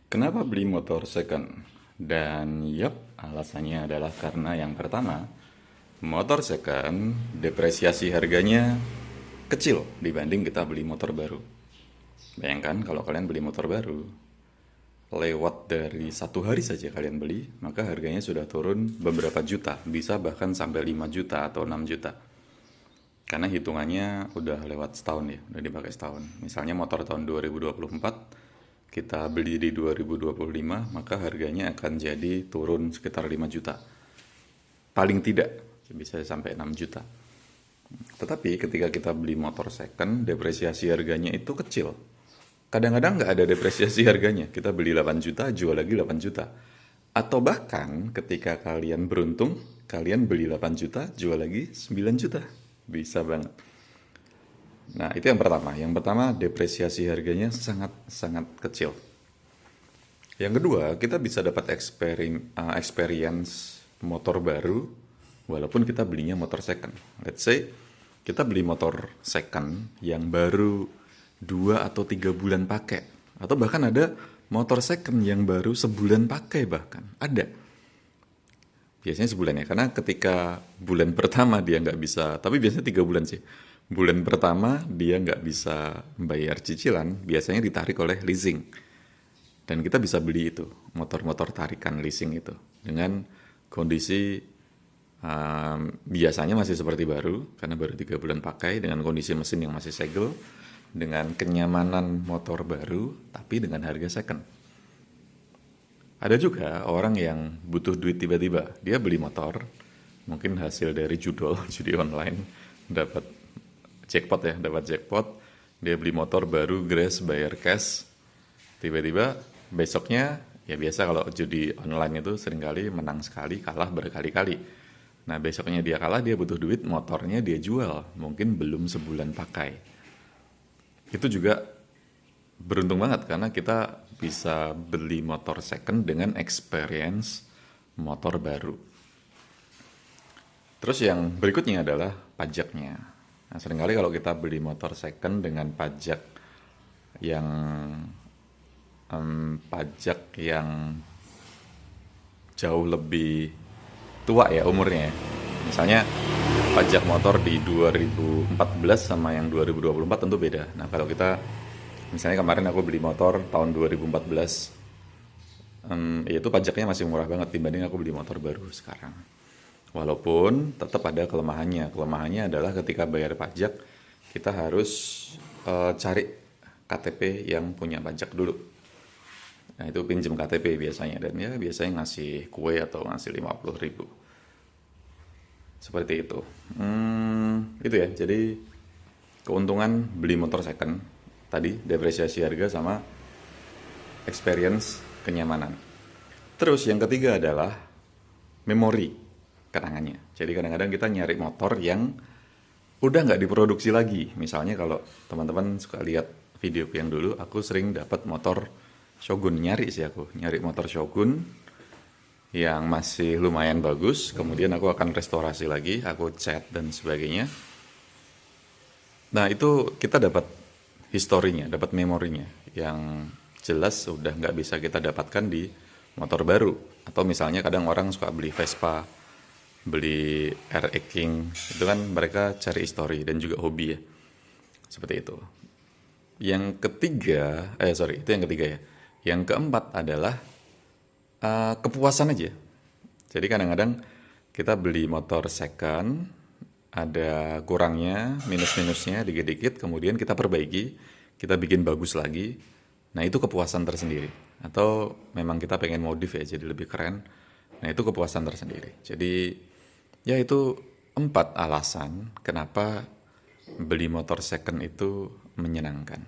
Kenapa beli motor second? Dan alasannya adalah karena yang pertama, motor second depresiasi harganya kecil dibanding kita beli motor baru. Bayangkan kalau kalian beli motor baru, lewat dari 1 hari saja kalian beli, maka harganya sudah turun beberapa juta, bisa bahkan sampai 5 juta atau 6 juta. Karena hitungannya udah lewat setahun ya, udah dipakai setahun. Misalnya motor tahun 2024, kita beli di 2025, maka harganya akan jadi turun sekitar 5 juta. Paling tidak, bisa sampai 6 juta. Tetapi ketika kita beli motor second, depresiasi harganya itu kecil. Kadang-kadang nggak ada depresiasi harganya. Kita beli 8 juta, jual lagi 8 juta. Atau bahkan ketika kalian beruntung, kalian beli 8 juta, jual lagi 9 juta. Bisa banget. Nah, itu yang pertama. Yang pertama, depresiasi harganya sangat-sangat kecil. Yang kedua, kita bisa dapat experience motor baru walaupun kita belinya motor second. Let's say kita beli motor second yang baru 2 atau 3 bulan pakai. Atau bahkan ada motor second yang baru sebulan pakai bahkan. Ada. Biasanya sebulan ya, karena ketika bulan pertama dia nggak bisa, tapi biasanya 3 bulan sih. Bulan pertama dia nggak bisa membayar cicilan, biasanya ditarik oleh leasing. Dan kita bisa beli itu, motor-motor tarikan leasing itu. Dengan kondisi biasanya masih seperti baru, karena baru 3 bulan pakai, dengan kondisi mesin yang masih segel, dengan kenyamanan motor baru, tapi dengan harga second. Ada juga orang yang butuh duit tiba-tiba, dia beli motor, mungkin hasil dari judul, judi online, dapat jackpot, dia beli motor baru, grass, bayar cash, tiba-tiba besoknya, ya biasa kalau judi online itu seringkali menang sekali, kalah berkali-kali. Nah besoknya dia kalah, dia butuh duit, motornya dia jual, mungkin belum sebulan pakai. Itu juga beruntung banget karena kita bisa beli motor second dengan experience motor baru. Terus yang berikutnya adalah pajaknya. Nah, seringkali kalau kita beli motor second dengan yang pajak yang jauh lebih tua ya umurnya. Misalnya pajak motor di 2014 sama yang 2024 tentu beda. Nah kalau kita misalnya kemarin aku beli motor tahun 2014, itu pajaknya masih murah banget dibanding aku beli motor baru sekarang. Walaupun tetap ada kelemahannya. Kelemahannya adalah ketika bayar pajak, kita harus cari KTP yang punya pajak dulu. Nah itu pinjem KTP biasanya. Dan ya biasanya ngasih kue atau ngasih 50.000. Seperti itu. Itu ya, jadi keuntungan beli motor second tadi, depresiasi harga sama experience kenyamanan. Terus yang ketiga adalah memori kenangannya. Jadi kadang-kadang kita nyari motor yang udah nggak diproduksi lagi. Misalnya kalau teman-teman suka lihat video yang dulu, aku sering dapat motor Shogun, nyari motor Shogun yang masih lumayan bagus, kemudian aku akan restorasi lagi, aku cat dan sebagainya. Nah itu kita dapat historinya, dapat memorinya yang jelas sudah nggak bisa kita dapatkan di motor baru. Atau misalnya kadang orang suka beli Vespa, beli RX King, itu kan mereka cari histori dan juga hobi ya, seperti itu. Yang ketiga, itu yang ketiga ya. Yang keempat adalah kepuasan aja. Jadi kadang-kadang kita beli motor second, ada kurangnya, minus-minusnya dikit-dikit, kemudian kita perbaiki, kita bikin bagus lagi. Nah itu kepuasan tersendiri. Atau memang kita pengen modif ya, jadi lebih keren. Nah itu kepuasan tersendiri. Jadi ya itu 4 alasan kenapa beli motor second itu menyenangkan.